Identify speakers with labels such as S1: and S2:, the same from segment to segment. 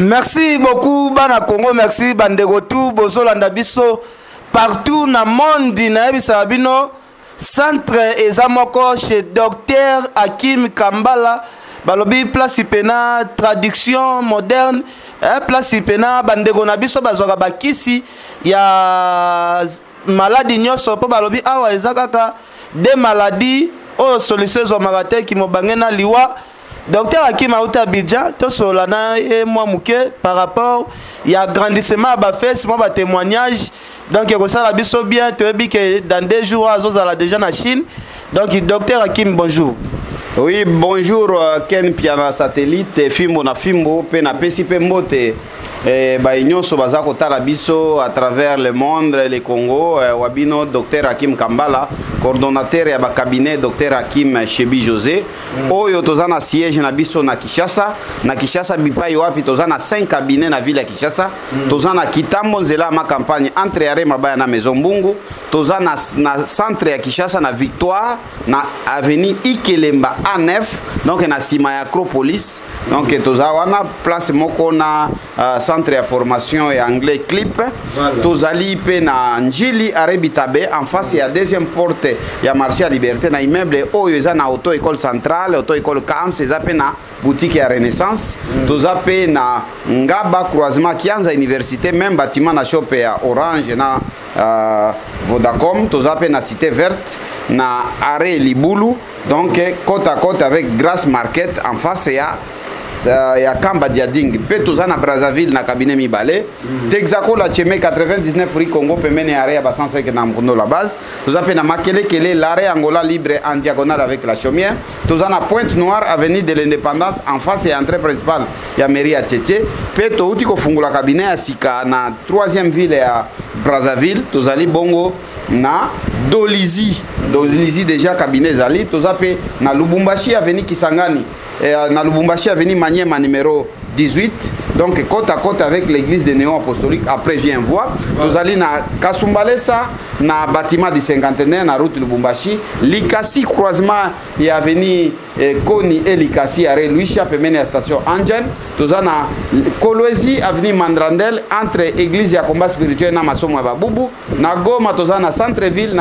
S1: Merci beaucoup bana Congo, merci bandeko tout bozolanda biso partout na monde na yebisa bino centre ezamoko chez docteur Hakim Kambala balobi place pena traduction moderne place pena bandeko na biso bazwaka bakisi ya maladie nyonso po balobi awa ezakaka des maladies o solution zo magate ki mobangena liwa. Docteur Hakim Aouta Bidja, tout cela et moi mouké par rapport il y a grandissement à faire c'est moi témoignage donc il y a ça la biso bien tu dis que dans 2 jours à déjà en Chine donc docteur Hakim bonjour.
S2: Oui bonjour Ken Piana satellite Fimbo na Fimbo pe na pesi pe mbote ba nyonso baza kotala biso à travers le monde le Congo wabino docteur Hakim Kambala coordonnateur ya ba cabinet docteur Hakim Shebi José oyo tozana siège na biso na Kinshasa bipai wapi tozana 5 cabinets na ville ya Kinshasa tozana Kitambo nzela ma campagne entre Yare Mabaya na Maison Mbungu tozana na centre ya Kinshasa na Victoire na avenue Ikelemba A9 donc na sima ya Acropolis donc tozawana place moko na centre de formation et anglais clip tozali pe na Njili Arebitabe en face ya deuxième porte ya marché à liberté na immeuble oyo eza na auto école centrale auto école Camps eza pe na boutique ya Renaissance toza pe na Ngaba croisement Kianza université même bâtiment na shop ya Orange na Vodacom toza pe na cité verte na arrêt Libulu donc côte à côte avec Grasse Market en face ya Kamba Diading pe tozana Brazzaville na cabinet Mibale Texaco la Cheme 99 rue Congo pemene area ba 105 na Mkondo la base toza pe na Makele Kele l'arrêt Angola libre en diagonale avec la Chaumière tozana Pointe Noire avenue de l'Indépendance en face et entrée principale ya mairie ya Tete pe to uti ko fungula cabinet ya Sika na 3e ville ya Brazzaville tozali bongo na Dolizi déjà cabinet zali toza pe na Lubumbashi avenue Kisangani na Lubumbashi avenue Maniema numéro 18 donc côte à côte avec l'église de Néon Apostolique après vient voir nous allons na Kasumbalesa na bâtiment du cinquantenaire na route Lubumbashi Likasi croisement et avenue Koni et Likasi arrêt Louisha pemene à station Angel nous allons na Kolwezi avenue Mandrandel entre église ya combat spirituel na masomo ya babubu na Goma nous allons na centre ville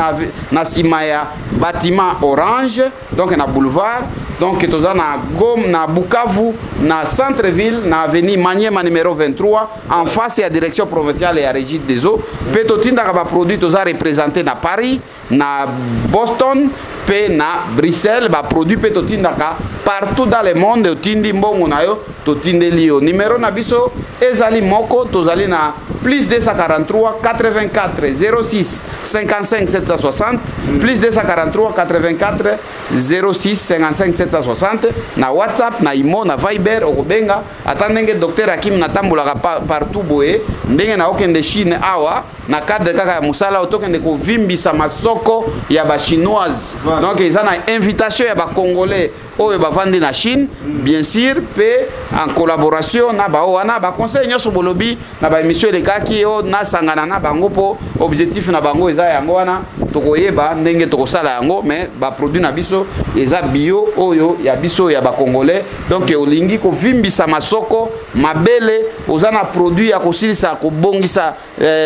S2: na Simaya bâtiment orange donc na boulevard donc nous allons na Goma na Bukavu na centre ville na avenue Maniema numéro 23 en face à la direction provinciale et à régie des eaux petotinda ka ba produit toza représenté na Paris na Boston pe na Bruxelles ba produit petotinda ka partout dans le monde otindi mbongo na yo totindeli yo numéro na biso ezali moko tozali na plus 243 84 06 55 760 plus 243 84 06 55 760 na WhatsApp na Imo na Viber okobenga atandenge docteur Hakim natambulaka partout boye ndenge na okende Chine awa na cadre kaka ya musala otokende ko vimbisa masoko ya ba chinoise donc ils ont une invitation ya ba congolais oyo bavandi na Chine bien sûr pe en collaboration na ba wana ba conseil nyoso bolobi na ba émission de kaki o na sangana na bango po objectif na bango eza yango wana tokoyeba ndenge tokosala yango mais ba produit na biso eza bio oyo ya biso ya ba congolais donc olingi ko vimbisa masoko mabele ozana produit ya kosilisa ko bongisa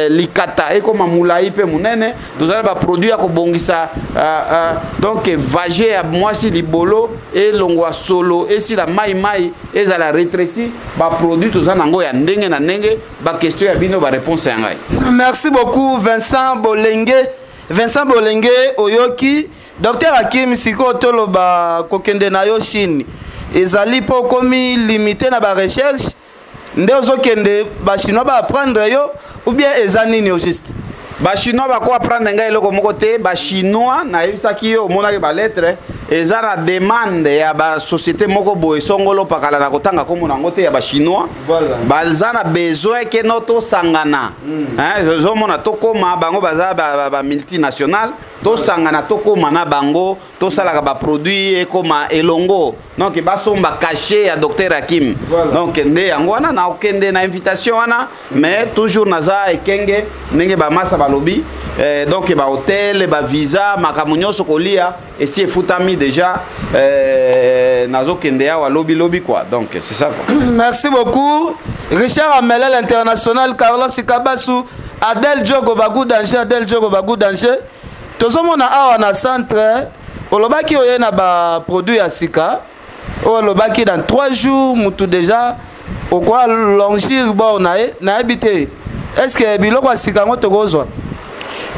S2: likata ekoma mulai pe munene tozala ba produit ya ko bongisa donc vage ya mwasi libolo et longwa solo et si la mai eza la rétréci ba produit tozana ngo ya ndenge na ndenge ba question ya bino ba réponse ya ngai.
S1: Merci beaucoup Vincent Bolenge oyoki docteur Hakim siko toloba kokende na yo Chine ezali po komi limité na ba recherche nde ozokende ba chinois ba apprendre yo ou bien ezanini au juste
S2: ba chinois ba ko apprendre ngai eloko moko te ba chinois na yebisaki yo monaki ba lettre eza na demande ya ba société moko boye songolo pakala na kotanga ko mona ngote ya ba chinois baza na besoin ke noto sangana zo mona tokoma bango baza ba multinational to sangana tokoma na bango to salaka ba produit e koma elongo donc ba somba caché ya docteur Hakim donc nde yango wana na okende na invitation wana mais toujours naza ekenge ndenge ba masa balobi donc ba hôtel ba visa makamunyoso kolia et si efutami déjà nazo kende ya lobi quoi donc c'est ça quoi.
S1: Merci beaucoup. Richard Amelel international, Carlos Kabasu, Adel Djogo Bagou danger, Adel Djogo Bagou danger. Tozomona awa na centre, olobaki oye na ba produit ya sika. Olobaki dans 3 jours mutu déjà au quoi longir bon na habité. Est-ce que biloko ya sika ngo tokozwa?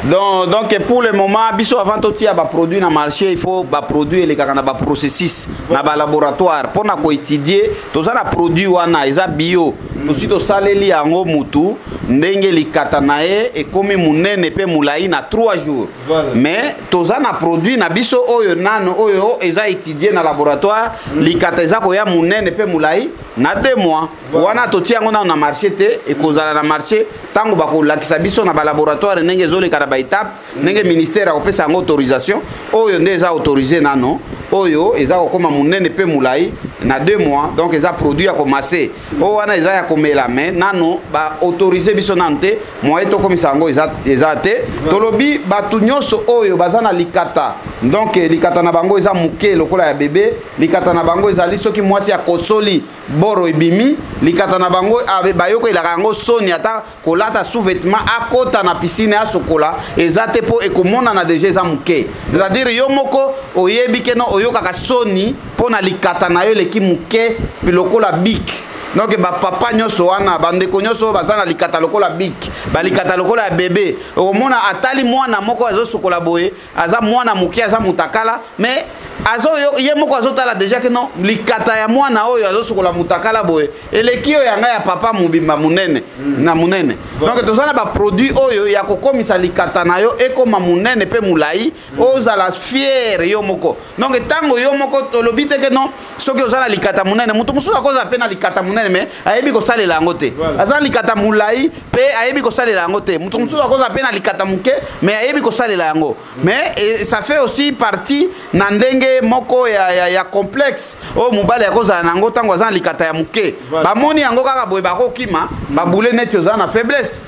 S2: Donc pour le moment, biso avant tout il y a produit dans le marché, il faut ba produit les na ba processus na ba laboratoire pour na ko étudier to za na produit wana eza bio aussi to saleli yango mutu ndenge likata nae et comme munene pe mulai na 3 jours. Mais to za na produit na biso oyo nano oyo eza étudier na laboratoire likata eza ko ya munene pe mulai na 2 mois. Wana to tiango na marché te et kozala na marché tango ba ko lakisa biso na ba laboratoire ndenge zoli kada ba étape ndenge ministère akopesa ngo autorisation oyo nde eza autorisé nano oyo eza kokoma munene pe mulai na 2 mois donc eza produit ya komase o wana eza ya komela mais nano ba autoriser biso nante moyen to komisa ngo eza te tolobi batu nyonso oyo bazana likata donc likata na bango eza muke lokola ya bébé likata na bango ezali soki mwasi ya kosoli boro ebimi likata na bango bayoko elaka yango soni ata kolata sous-vêtement akota na piscine ya sokola ezate po ekomona na déjà eza muke c'est-à-dire yo moko oyebi keno oyokaka soni pona likata na yo leki muke lokola bik donc ba papa nyonso wana bandeko nyonso bazana likata lokola bik ba likata lokola ya bébé okomona atali mwana moko azo sokola boye aza mwana muke aza mutakala mais azo ye moko azotala déjà que non likata ya mwana oyo azo sokola mutakala boye eleki oyo yanga ya papa mubimba munene na munene donc tozana ba produit oyo ya kokomisa likata na yo ekoma munene pe mulai ozala fier yo moko donc tango yo moko tolobi te que non soki ozala likata munene mutu mususu akoza pe na likata munene mais ayebi ko salela yango te azala likata mulai pe ayebi ko salela yango te mutu mususu akoza pe na likata muke mais ayebi ko salela yango mais ça fait aussi partie na ndenge moko ya complexe o mobali akoza nango tango azana likata ya muke bamoni yango kaka boye bakokima babule neti ozana na faiblesse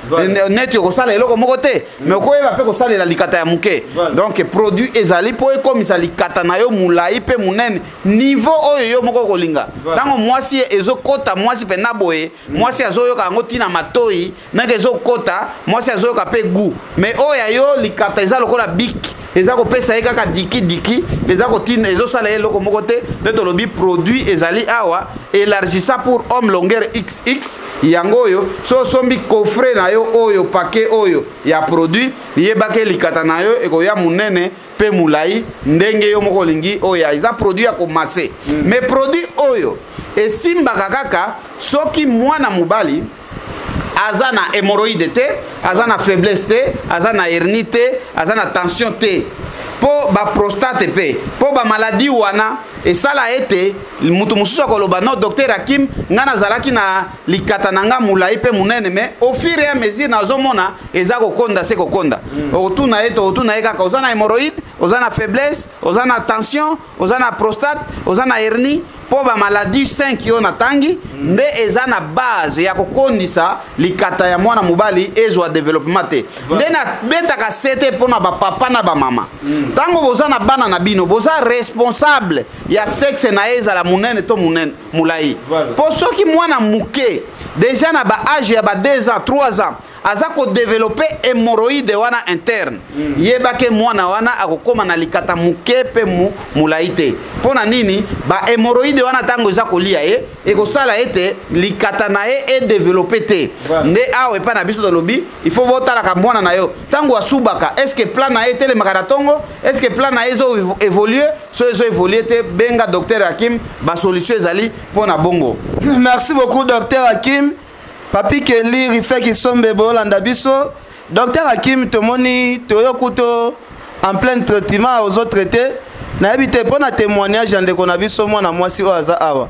S2: neti okosala eloko moko te mais okoyeba pe kosalela likata ya muke donc produit ezali po ekomisa likata na yo mulai pe munene niveau oyo yo moko kolinga tango mwasi ezokota mwasi pe na boye mwasi azoyoka yango tina matoi nake ezokota mwasi azoyoka pe gu mais oyo yo likata eza lokola bik eza kopesa ye kaka diki eza kotina ezosala ye loko moko te nde tolobi produit ezali awa élargissa pour homme longueur XX yango oyo so sombi coffret na yo oyo paquet oyo ya produit yebake likata na yo ekoya munene pe mulai ndenge yo moko lingi oyo eza produit ya komase mais produit oyo esimbaka kaka soki mwana mobali aza na hémorroïde te aza na faiblesse te aza na hernie te aza na tension te po ba prostate pe po ba maladie wana esala ete mutu mususu akoloba no docteur Hakim nga nazalaki na likata nanga mulai pe munene mais au fur et à mesure nazomona eza kokonda se kokonda otuna kaka oza na hémorroïde oza na faiblesse oza na tension oza na prostate oza na hernie po ba maladie 5 yo na tangi nde eza na base ya kokondisa likata ya mwana mobali ezwa développement te nde na betaka sete pona ba papa na ba mama tango boza na bana na bino boza responsable ya sexe na ezala munene to munene mulai po soki mwana muke déjà na ba âge ya ba 2 ans 3 ans aza ko développer hémorroïde wana interne yebake mwana wana akokoma na likata muke pe mulai te pona nini ba hémorroïde wana tango eza kolia ye ekosala ete likata na ye e développer te nde awe pa na biso de lobi il faut votala ka mwana na yo tango asubaka est-ce que plan na ye tele makaratongo est-ce que plan na ye zo évoluer so ezo évoluer te benga docteur Hakim ba solution ezali pona bongo.
S1: Merci beaucoup docteur Hakim. Papi Kelly Rifeki Sombe Bolanda biso docteur Hakim tomoni toyokuto en plein traitement aux autres traités na habité pour na témoignage ande kona biso mwana mwasi o aza awa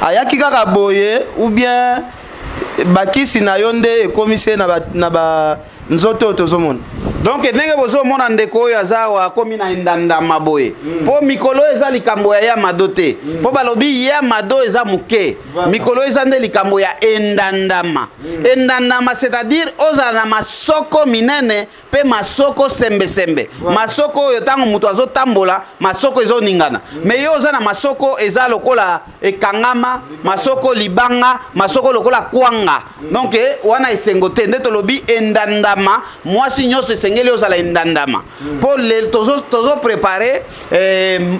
S1: ayaki kaka boye ou bien bakisi na yonde ekomise na ba nzoto tozomona
S2: donc ndenge bozomona ndeko oyo aza akomi na endandama boye mpo mikolo eza likambo ya yamado te mpo balobi yamado eza moke mikolo eza nde likambo ya endandama endandama c'est-à-dire ozala na masoko minene mpe masoko sembesembe masoko oyo ntango moto azotambola masoko ezoningana me yo oza na masoko eza lokola ekangama masoko libanga masoko lokola kwanga donc wana esengo te nde tolobi endandama mwasi nyonso esengeli ozala endandama mpo tozo prepare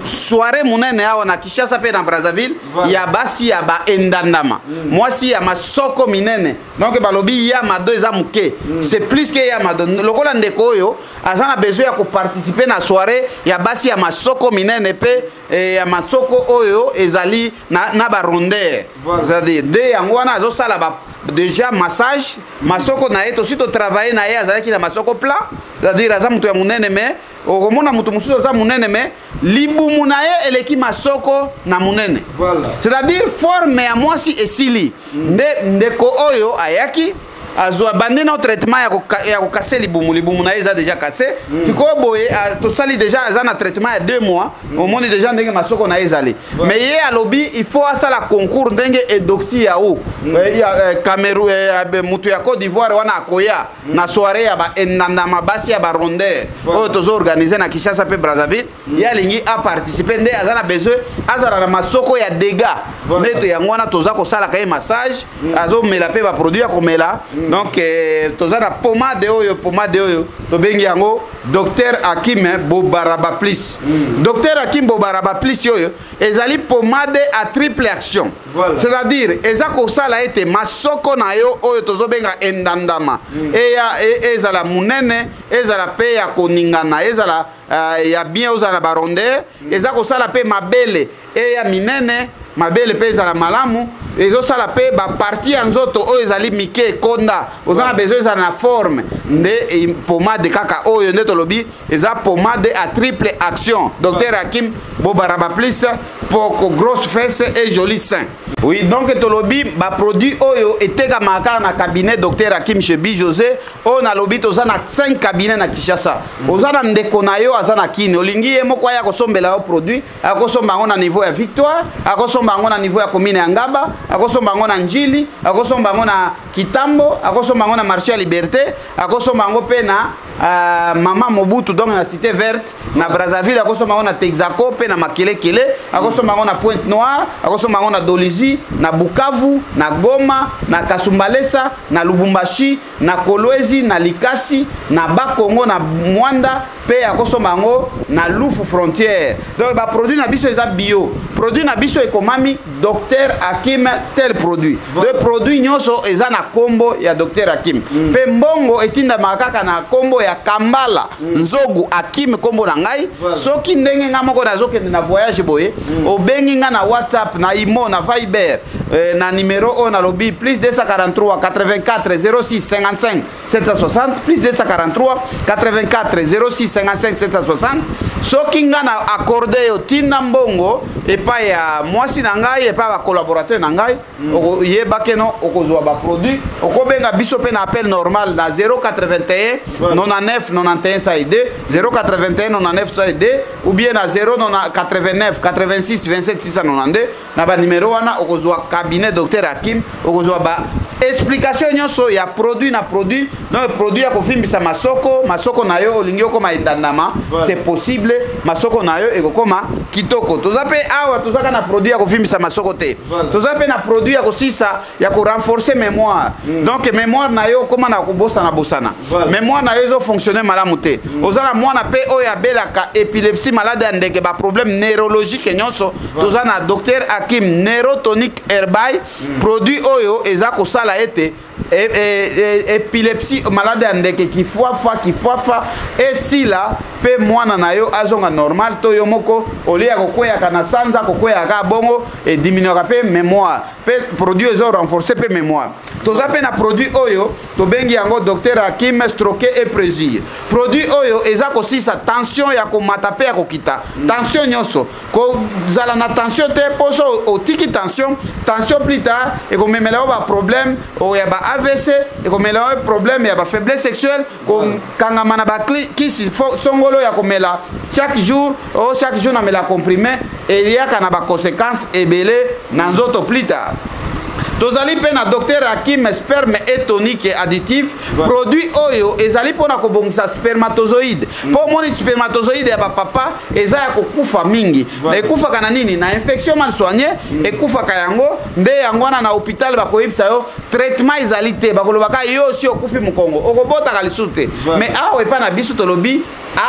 S2: soirée munene awa na Kinshasa mpe na Brazzaville ya basi ya ba endandama mwasi ya masoko minene donc balobi yamado eza moke c'est plus que yamado lokola ndeko oyo aza na besoin ya koparticiper na soirée ya basi ya masoko minene mpe ya masoko oyo ezali na barondeur c'est-à-dire nde yango wana azosala déjà massage masoko na ye tosi totravaille na ye azalaki na masoko plat c'est-à-dire aza moto ya monene me okomona moto mosusu aza monene me libumu na ye eleki masoko na monene c'est-à-dire forme ya mwasi esili nde ndeko oyo ayaki azwa bande na traitement ya kokase libumu na ye eza déjà cassé sikoyo boye tosali déjà aza na traitement ya 2 mois omoni déjà ndenge masoko na ye ezali mais ye alobi il faut asala concours ndenge edoxi ya o Cameroun mutu ya Côte d'Ivoire wana akoya na soirée ya baendandama basi ya barondeur oyo tozo-organise na Kinshasa mpe Brazzaville ye alingi aparticipe nde aza na besoin azala na masoko ya dégâts nde yango wana toza kosalaka ye massage azomela mpe baproduit ya komela donc toza na pomade oyo tobengi yango Dr Hakim Bobaraba Plus Dr Hakim Bobaraba Plus oyo ezali pomade à triple action c'est-à-dire eza kosala ete masoko na yo oyo tozobenga endandama ezala munene ezala pe ya koningana ezala ya bien ozala na barondeur eza kosala pe mabele eya minene mabele pe ezala malamu ezosala pe baparti ya nzoto oyo ezali mike konda oza na besoin ezala na forme nde pomade kaka oyo nde tolobi eza pomade à triple action Dr Hakim Bobaraba Plus pour grosse fesse et joli sein. Oui, donc tolobi ba produit oyo etekamaka na cabinet Dr Hakim Chebi José on a lobi toza na 5 cabinets na Kinshasa oza na ndeko na yo aza na kini olingi ye moko ya kosombela yo produit akosomba ngo na niveau ya Victoire akosomba ngo na niveau ya commune ya Ngaba akosomba ngo na Njili akosomba ngo na Kitambo akosomba ngo na marché ya Liberté akosomba ngo pe na Mama Mobutu donc na Cité Verte na Brazzaville akosomba ngo na Texaco pe na Makelekele akosomba ngo na Pointe Noire akosomba ngo na Dolizi na Bukavu na Goma na Kasumbalesa na Lubumbashi na Kolwezi na Likasi na Bakongo na Mwanda pe akosomba ngo na Lufu Frontière donc ba produit na biso eza bio produit na biso ekomami Dr Hakim tel produit de produit nyonso eza na kombo ya Dr Hakim pe mbongo etinda makaka na kombo ya Kambala Nzogu Hakim kombo na ngai soki ndenge nga moko nazokende na voyage boye obengi nga na WhatsApp na Imo na Viber na numéro on a lobby plus 243 84 06 55 760 plus 243 84 06 55 760 soki nga na accordé yo tinda mbongo epa ya mwasi na ngai epa ba collaborateur na ngai yebakeno okozwa ba produit okobenga biso pe na appel normal na 081 99 91 saide 081 99 saide ou bien na 089 86 27 692 na ba numéro wana okozwa cabinet Dr Hakim okozwa ba explication nyonso ya produit na produit donc produit ya kofimbisa masoko na yo olingi okoma endandama c'est possible masoko na yo ekokoma kitoko tozape awa tozaka na produit ya kofimbisa masoko te tozape na produit ya kosisa ya ko renforcer mémoire donc mémoire na yo koma na kobosana mémoire na yo ezo fonctionner malamu te ozala mwana pe oyo abelaka épilepsie malade ya ndenge ba problème neurologique nyonso toza na Dr Hakim Neurotonic Herbal produit oyo eza kosala ete épilepsie malade ya ndeke kifafa esila pe mwana na yo azonga normal to yo moko olia kokweyaka na sanza kokweyaka bongo et diminuera pe mémoire pe produit ezo renforcer pe mémoire toza pe na produit oyo tobengi yango Dr Hakim Stroke et Plaisir produit oyo eza kosisa tension ya komata pe ya kokita tension nyonso ko zala na tension te poso otiki tension tension plus tard et comme mais là ba problème ou ya ba AVC et comme là problème ya ba faiblesse sexuelle comme kanga mana ba qui songolo ya comme là chaque jour na me la comprimé et il y a kana ba conséquences et belé dans autres plus tard. Tozali pe na docteur Hakim sperme et tonique additif produit oyo ezali pona ko bongisa spermatozoïde po moni spermatozoïde ya papa eza ya kokufa mingi ekufa kana nini na infection mal soignée ekufa ka yango nde yango na hôpital ba koyipsa yo traitement ezali te bakolobaka yo si okufi mukongo okobota kalisute mais awa epa na biso tolobi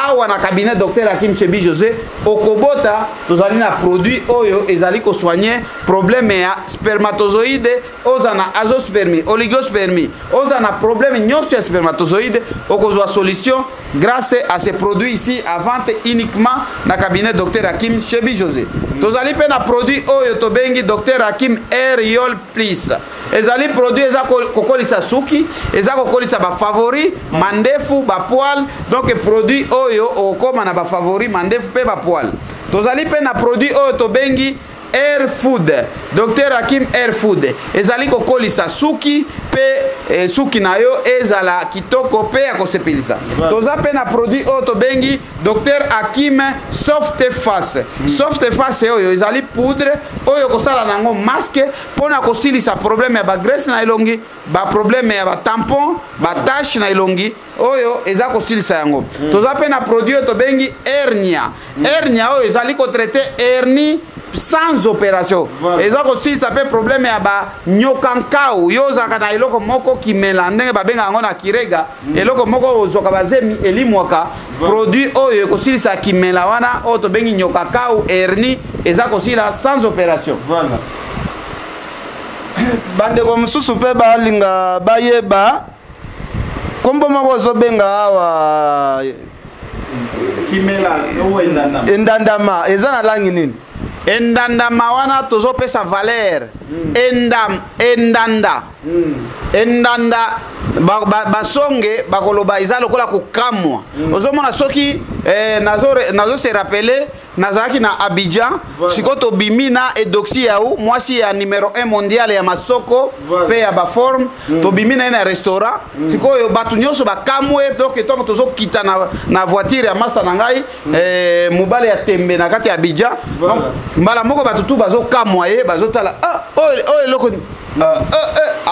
S2: awa na cabinet docteur Hakim Chebi José okobota tozali na produit oyo ezali ko soigner problème ya spermatozoïde ozana azospermie oligospermie ozana problème nyonso ya spermatozoïde okozwa solution grâce à ces produits ici à vente uniquement na cabinet docteur Hakim Chebi José. Tozali pe na produit oyo tobengi docteur Hakim Aerial Plus ezali produit eza kokolisa suki eza kokolisa ba favori mandefu ba poil donc produit oyo okoma na ba favori mandefu pe ba poil. Tozali pe na produit oyo tobengi Air Food, Dr Hakim Air Food ezali kokolisa suki pe suki na yo ezala kitoko pe ya kosepelisa. Toza pe na produit oyo tobengi Dr Hakim Soft Face. Soft Face oyo ezali poudre oyo kosala nango masque pona kosilisa problème ya ba graisse na elongi, ba problème ya ba tampon, ba tache na elongi oyo eza kosilisa yango. Toza pe na produit oyo tobengi hernia. Hernia oyo ezali ko traiter hernie sans opération. Eza aussi ça peut problème ya ba nyokankau yoza kana eloko moko kimela ndenge babenga yango na kirega eloko moko ozoka bazemi elimwaka produit oyo kosilisa kimela wana oyo tobengi nyokakau hernie eza kosila sans opération.
S1: Voilà. Bande ko mususu pe balinga bayeba kombo moko zobenga awa
S2: kimela o
S1: endandama eza na langi nini?
S2: Endandama wana tozopesa valeur endanda endanda basonge bakoloba eza lokola kokamwa ozomona soki nazo se rappeler nazaki na Abidjan siko tobimi na edoxy yaou mwasi ya numéro 1 mondial ya masoko pe ya ba forme tobimi na restaurant siko yo batu nyonso bakamwe donc etongo tozokita na voiture ya master na ngai mobale ya tembe na kati ya Abidjan mbala moko batu tu bazokamwa ye bazotala oh eloko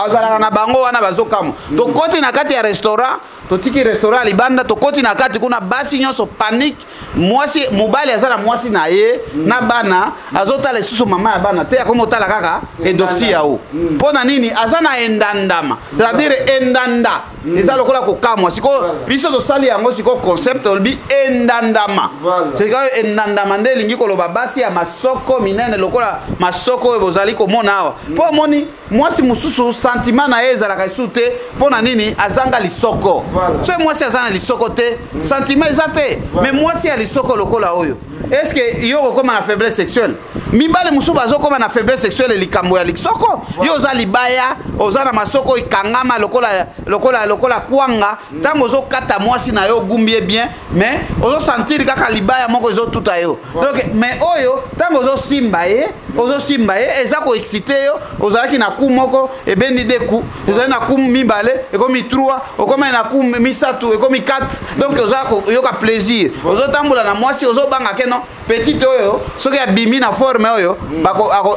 S2: azalaka na bango wana bazokamwa tokoti na kati ya restaurant totiki restaurant libanda tokoti na kati kuna basi nyonso panique mwasi mobali azala mwasi na ye na bana azotala lisusu mama ya bana te akomotala kaka edoxy yao pona nini azana endandama c'est-à-dire endanda eza lokola kokamwa siko biso tosali yango siko concept olbi endandama c'est-à-dire endandama nde lingi koloba basi ya masoko minene lokola masoko oyo bozali komona awa po moni mwasi mususu sentiment na ye ezalaka lisusu te pona nini azanga lisoko so mwasi azana lisoko te sentiment eza te mais mwasi ya lisoko lokola oyo est-ce que yo kokoma na faiblesse sexuelle mibale mususu bazokoma na faiblesse sexuelle likambo ya lisoko yo oza libaya oza na masoko ikangama lokola kwanga tango ozokata mwasi na yo gumbie bien mais ozosentir kaka libaya moko ezotuta yo donc mais oyo tango ozosimba ye eza ko exciter yo ozalaki na ku moko ebendi de ku ezali na ku mibale ekomi 3 okoma na ku misatu ekomi 4 donc ozako yoka plaisir ozotambola na mwasi ozobanga keno petite oyo soki abimi na forme oyo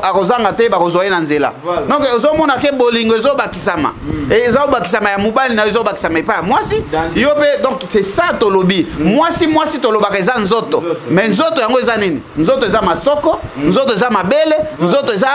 S2: akozanga te bakozwa ye na nzela donc ozomona ke bolingo ezobakisama ezobakisama ya mobali na ezobakisama epa ya mwasi yo pe donc c'est ça tolobi mwasi tolobaka eza nzoto mais nzoto yango eza nini nzoto eza masoko nzoto eza mabele nzoto eza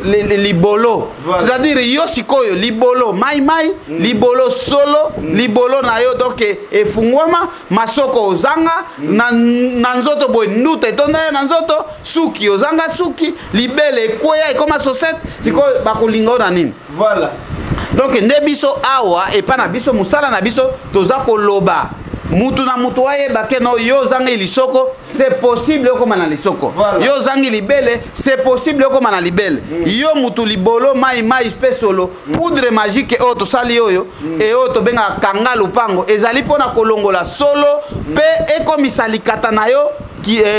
S2: libolo c'est-à-dire yo sikoyo libolo mai libolo solo libolo na yo donc efungwama masoko ozanga na nzoto boy nduta etonda na nzoto suki ozanga suki libele ekweya ekoma sosete sikoyo bakolinga na nini
S1: voilà
S2: donc nde biso awa epa na biso musala na biso toza koloba mutu na mutu ayeba ke no yo zangi lisoko c'est possible okoma na lisoko yo zangi libele c'est possible okoma na libele yo mutu libolo mai pe solo poudre magique oyo tosali oyo e oyo tobenga kanga lupango ezali mpona kolongola solo pe ekomisa likata na yo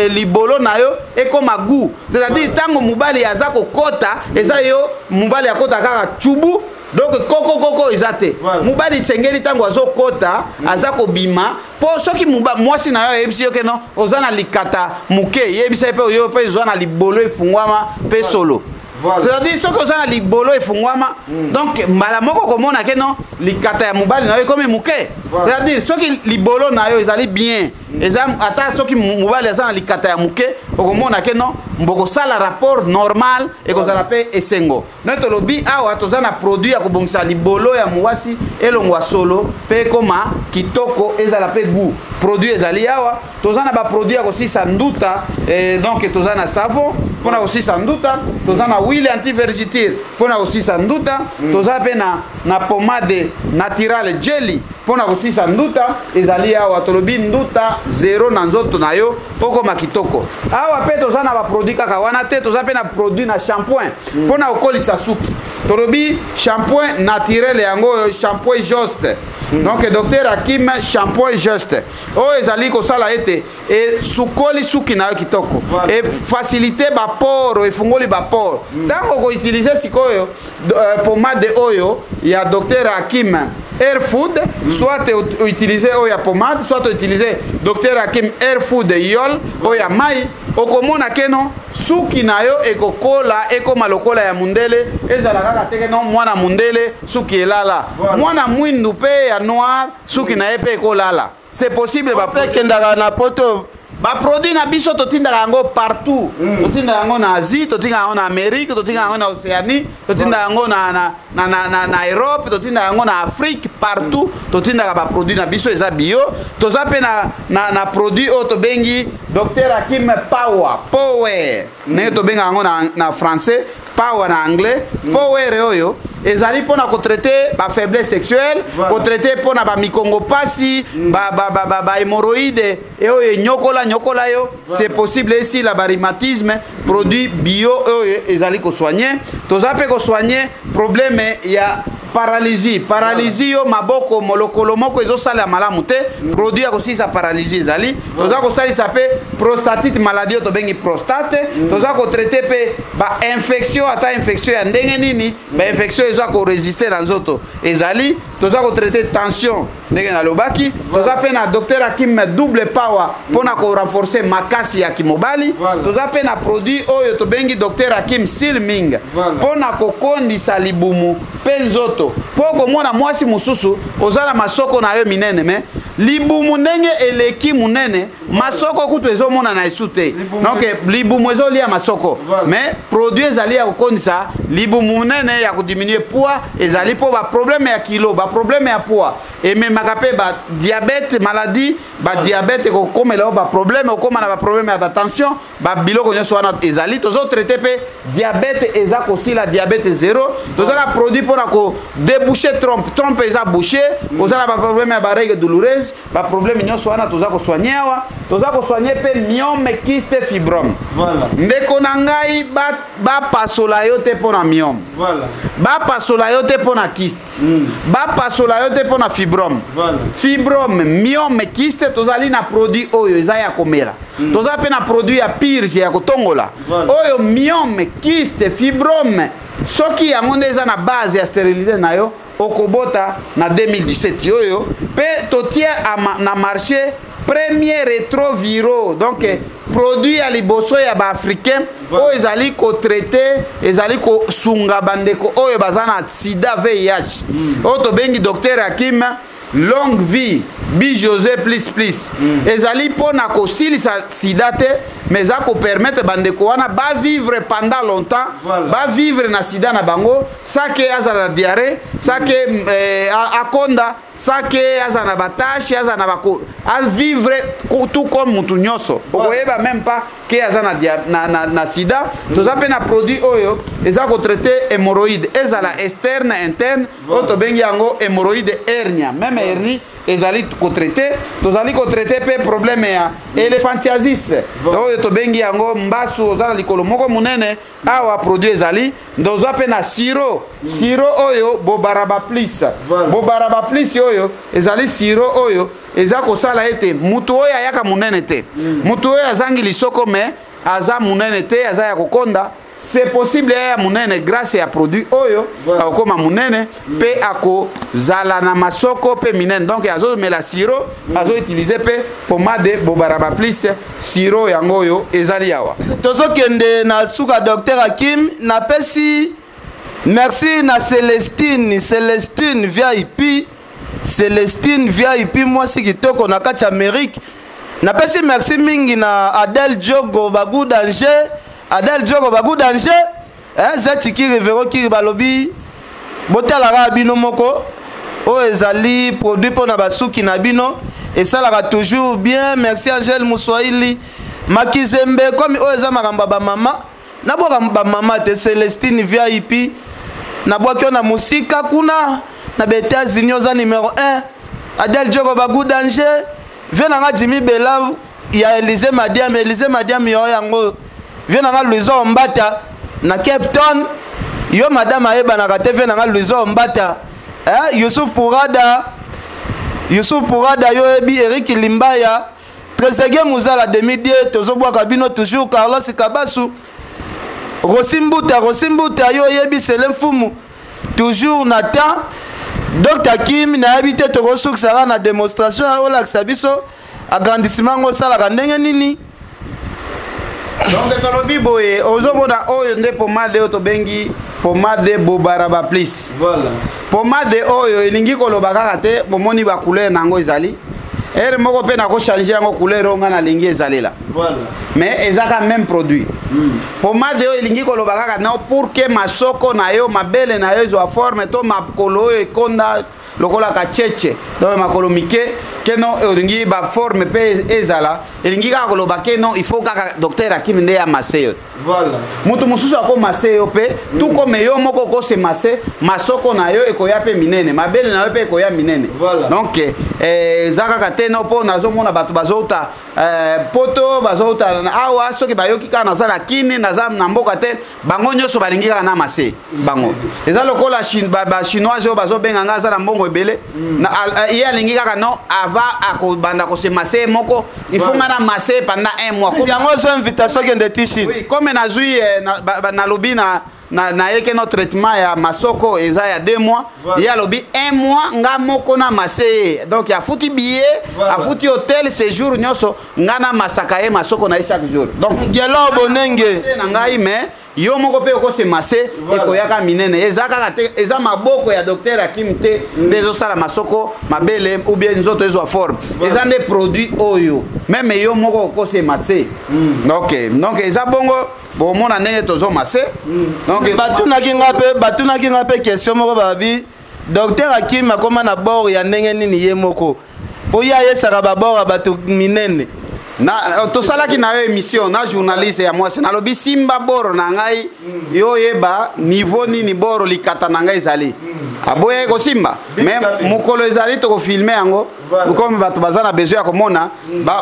S2: libolo na yo ekoma goût, c'est-à-dire tango mobali aza kokota eza yo mobali akota kaka chubu. Donc koko ezate mobali sengeli tango azokota aza kobima po soki mwasi na yo yebisi yo ke non oza na likata muke yebisa pe yo pe oza na libolo efungwama pe solo. C'est-à-dire soki oza na libolo efungwama donc mbala moko komona ke non likata ya mobali na yo ekomi muke. C'est-à-dire soki libolo na yo ezali bien eza ata soki mobali aza na likata ya muke okomona ke non mbokosala rapport normal ekozala pe esengo. Donc tolobi awa toza na produit ya kobongisa libolo ya mwasi elongwa solo pe koma kitoko ezala pe goût. Produit ezali awa toza na ba produit ya kosisa nduta donc toza na savon pona kosisa nduta, toza na huile anti-vergitire pona kosisa nduta, toza pe na pomade naturale jelly pona kosisa nduta ezali awa tolobi nduta zero na nzoto na yo okoma kitoko. Awa pe toza na ba produit kaka wana te, toza pe na produit na shampoing pona kokolisa suki. Tolobi shampoing naturel yango shampoing juste. Donc docteur Hakim shampoing juste. O ezali kosala ete e sukoli suki na yo kitoko. E faciliter ba poro e fungoli ba poro. Tango ko utiliser sikoyo pomade oyo ya docteur Hakim Air Food, soit utiliser oya pomade, soit utiliser docteur Hakim Air Food yol oya mai, okomona keno suki na yo ekokola ekoma lokola ya mundele ezala kaka teke no mwana mundele suki elala mwana mwindu pe ya noir suki na ye pe ekolala. C'est possible ba pe kendaka na poto ba produit na biso totindaka yango partout. Totindaka yango na Asie, totindaka yango na Amérique, totindaka yango na Océanie, totindaka yango na Europe, totindaka yango na Afrique, partout. Totindaka ba produit na biso eza bio. Toza pe na produit o to bengi Dr Hakim Power. Ne to benga yango na français, Power na anglais. Power oyo ezali pona ko traiter ba faiblesse sexuelle, ko traiter pona ba mikongo pasi, ba hémorroïde et oyo nyokola yo. C'est possible ici la rhumatisme, produit bio oyo ezali ko soigner. Toza pe ko soigner problème ya paralysie yo maboko molokolo moko ezosala malamu te, produit ya kosisa paralysie ezali. Toza ko salisa pe prostatite maladie to bengi prostate. Toza ko traiter pe ba infection ata infection ya ndenge nini, ba infection eza ko résister na nzoto ezali. Toza ko traiter tension ndenge na lobaki. Toza pe na docteur Hakim double power pona ko renforcer makasi ya kimobali. Toza pe na produit oyo to bengi docteur Hakim Silming pona ko kondisa libumu pe nzoto. Poko mona mwasi mususu ozala masoko na yo minene me libumu ndenge eleki munene masoko kutu ezomona na esute. Donc libumu ezolia masoko mais produit ezali ya kokondisa libumu munene ya kudiminuer poids ezali po ba problème ya kilo, ba problème ya poids et même makape ba diabète maladie ba diabète ko komela ba problème okoma na ba problème ya tension ba biloko nyoso wana ezali tozo traiter pe diabète eza kosila diabète zéro. Tozo na produit pour ko déboucher trompe eza bouché ozala ba problème ya ba règle douloureuse ba problème nyoso wana toza ko soigner wa toza ko soigner pe myome kyste fibrome. Voilà. Ndeko na ngai ba pasola yo te pona myome. Voilà. Ba pasola yo te pona kyste. Ba pasola yo te pona fibrome. Voilà. Fibrome myome kyste tozali na produit oyo eza ya komela. Toza pe na produit ya purge ya kotongola. Voilà. Oyo myome kyste fibrome soki yango nde eza na base ya stérilité na yo okobota na 2017 oyo pe totia na marché premier rétroviro. Donc produit ya liboso ya ba africain oyo ezali ko traiter ezali ko sunga bandeko oyo bazana sida VIH oyo to bengi docteur Hakim longue vie bi José plus ezali pona ko silisa sida te mais za ko permettre bandeko wana ba vivre pendant longtemps. Voilà. Ba vivre na sida na bango sake azala diarrhée sake akonda sake azana batache azana bako a vivre tout comme mutu nyoso. Okoyeba même pas ke azana na sida. Toza pe na produit oyo eza ko traiter hémorroïde ezala externe interne oto bengi yango hémorroïde hernia même hernie ezali kotraite tozali kotraite pe problème ya elephantiasis oyo tobengi yango mbasu oza na likolo moko munene awa produit ezali ndozwa pe na siro oyo bobaraba plus oyo ezali siro oyo eza kosala ete mutu oyo ayaka munene te mutu oyo azangi lisoko me aza munene te aza ya kokonda c'est possible ya munene grâce à produit oyo akoma munene pe ako zala na masoko pe minene donc azo mela siro azo utiliser pe pomade bobaraba plus siro yango oyo ezali yawa
S1: tozo kende na suka docteur Hakim na pesi merci na Celestine VIP moi si kitoko na kati Amérique na pesi merci mingi na Adel Diogo Bagou danger zati ki revero ki balobi botalaka bino moko o ezali produit pona basuki na bino esalaka toujours bien merci Angèle Mouswahili Makizembe comme o eza makamba ba mama na boka ba mama te Celestine VIP na boka na musika kuna na États-Unis oza numéro 1 Adel Diogo Bagou danger vena nga Jimmy Bela ya Élysée Madiam yo yango viens na Louison Mbata na Cape Town yo madame ayeba na TV na Louison Mbata Youssouf Pourada yo ebi Eric Limbaya Trezege Muzala demi-die tozobwa kabino toujours Carlos Kabasu Rosimbuta yo yebi Selem Fumu toujours Nathan Dr Kim na habité to ressources na démonstration ola sabiso agrandissement ngosala ndenge nini.
S2: Donc tolobi boye ozomona oyo nde pomade oyo tobengi pomade bobaraba plus.
S1: Voilà.
S2: Pomade oyo elingi koloba kaka te bomoni ba couleur nango ezali. Ere moko pe na ko changer yango couleur onga na lingi ezali là.
S1: Voilà.
S2: Mais ezaka même produit. Pomade oyo elingi koloba kaka non pour que masoko na yo mabele na yo zo forme to makolo ekonda lokola kacheche donc makolo mike keno elingi ba forme pe ezala elingi ka koloba keno il faut kaka docteur Hakim nde ya maseo.
S1: Voilà.
S2: Mutu mususu ako maseo pe tout comme yo moko ko se masé masoko na yo ekoya pe minene mabele na yo pe ekoya minene.
S1: Voilà.
S2: Donc zaka kateno po nazomona batu bazota poto bazota awa soki bayoki kana zala kini naza na mboka te bango nyoso balingi kana masé bango eza lokola ba chinois yo bazobenga ngaza na mbongo ebele na iya lingi kaka non ava akobanda ko se masé moko il faut ngana masé pendant 1 mois
S1: comme yango zo invitation kende tishi
S2: oui comme na zui na lobi na yeke no traitement ya masoko eza ya 2 mois voilà. Ya lobi 1 mois nga moko na masé donc ya futi billet voilà. A futi hôtel séjour nyoso ngana masaka ye masoko na chaque jour donc
S1: gelo bonenge
S2: na ngai mais yo moko pe ko se masé voilà. Ekoyaka minene ezaka te eza maboko ya docteur Hakim te ndezo sala masoko mabele ou bien nzoto ezo forme voilà. Eza des produits oyo même yo moko ko se masé donc eza bongo bon mon année tozo masé donc
S1: batunaki ngape question moko babi docteur Hakim akoma na bord ya ndenge nini ye moko po ya yesaka babord batu minene
S2: na tosalaki na yo émission na journaliste ya moi na lobi simba boro na ngai yo yeba niveau nini boro likata na ngai ezali aboye ko simba même mukolo ezali to ko filmer yango comme batu bazana besoin ya komona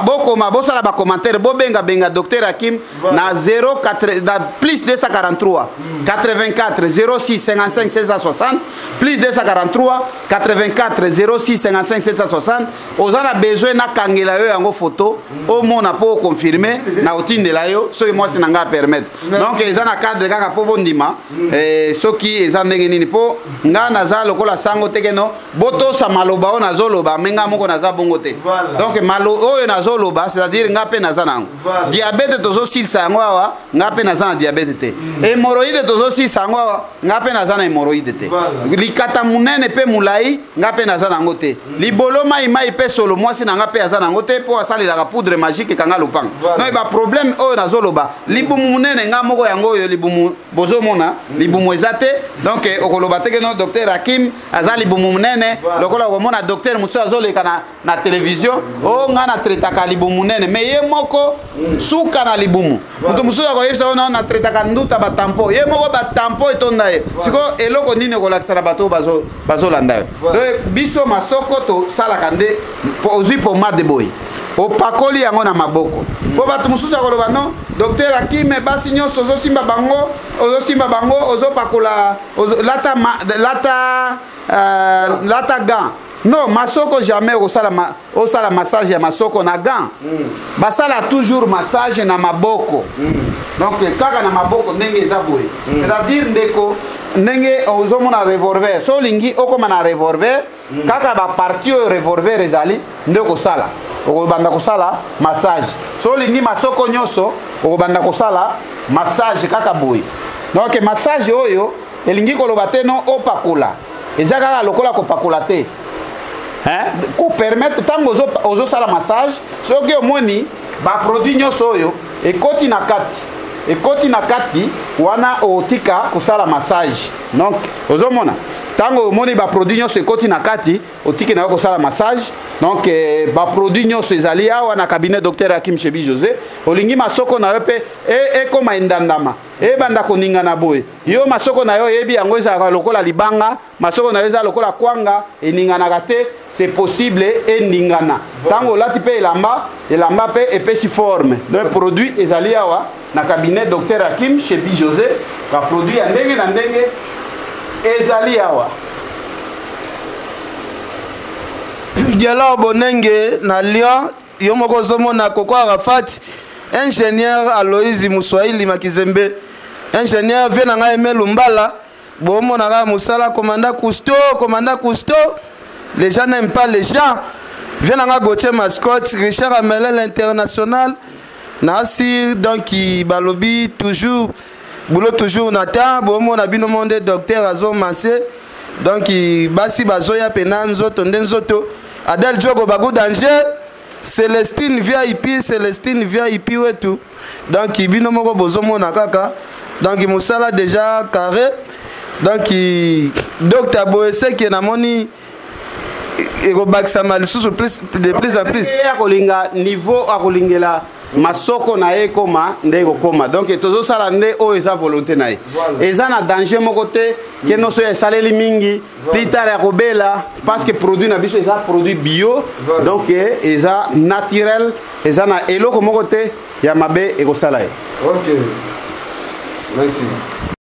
S2: bokoma bosala ba commentaire bobenga docteur Hakim na 04 plus 243 84 06 55 760 plus 243 84 06 55 760 ozana besoin na kangela yo yango photo mona po confirmer na otindela yo soki mwasi na nga permettre donc eza na cadre kaka po bondima soki eza ndenge nini po nga naza lokola sango tekeno botosa maloba o nazoloba menga moko naza bongo te donc malo oyo nazoloba c'est-à-dire nga pe naza nango diabète tozosilisa yango awa nga pe naza na diabète te hémorroïde tozosilisa yango awa nga pe naza na hémorroïde te likata munene pe mulai nga pe naza nango te libolo mai pe solo mwasi na nga pe aza nango te po asalelaka poudre magique kanga lupang non ba problème oyo nazoloba libumu munene nga moko yango oyo libumu bozomona libumu ezate donc okoloba te que non docteur Hakim aza libumu munene lokola komona docteur muso azoleka na télévision o nga na traitaka libumu munene mais ye moko suka na libumu muto muso akoyebisa ona na traitaka nduta ba tampo ye moko ba tampo etonda ye siko eloko nini kolakisa na bato bazolanda yo donc biso masoko to sala kande ozwi pomade boy opakoli yango na maboko po bato mususu akoloba non docteur Hakim basi nyonso ozosimba bango ozopakola lata gant non masoko jamais osala massage ya masoko na gant basala toujours massage na maboko donc kaka na maboko ndenge eza boye c'est-à-dire ndeko ndenge ozomona revolver so olingi okoma na revolver kaka baparti oyo revolver ezali nde okosala okobanda kosala massage so olingi masoko nyonso okobanda kosala massage kaka boye donc massage oyo elingi koloba te no opakola eza kaka lokola kopakola te ko permettre tango ozosala massage soki omoni baproduit nyonso oyo ekoti na kati wana otika kosala massage donc ozomona tango omoni baproduit nyonso ekoti na kati otiki na yo kosala massage donc baproduit nyonso ezali awa na cabinet docteur Hakim Chebi José olingi masoko na yo mpe ekoma endandama ebanda koningana boye yo masoko na yo yebi yango ezalaka lokola libanga masoko na yo eza lokola kwanga eninganaka te c'est possible eningana tango olati mpe elamba mpe epesi forme donc produit ezali awa na cabinet docteur Hakim Chebi José baproduit ya ndenge na ndenge ezali awa
S1: Dialogue Bonenge na Lyon yo moko zomona Koko Arafat ingénieur Aloïse Mouswaili Makizembe ingénieur vient na Aimé Lumbala bon na musala commandant Cousteau les gens n'aiment pas les gens vient na Gauthier Mascotte Richard Amelin l'international Nasir donc balobi toujours boulot toujours nata bon na bino monde docteur Azo Massé donc basi bazoya penanzo tondenzoto Adel Diogo Bagou danger Célestine VIP wetu donc bino moko bozomona kaka donc musala déjà carré donc docteur Boese qui na moni ekobakisa malisusu de plus en plus
S2: akolinga niveau akolingela masoko na ye koma nde ekokoma donc tozosala nde oyo eza volonté na ye eza na danger moko te ke nyonso esaleli mingi plus tard ya kobela parce que produit na biso eza produit bio donc eza naturel eza na eloko moko te ya mabe ekosala ye.
S1: Ok, merci.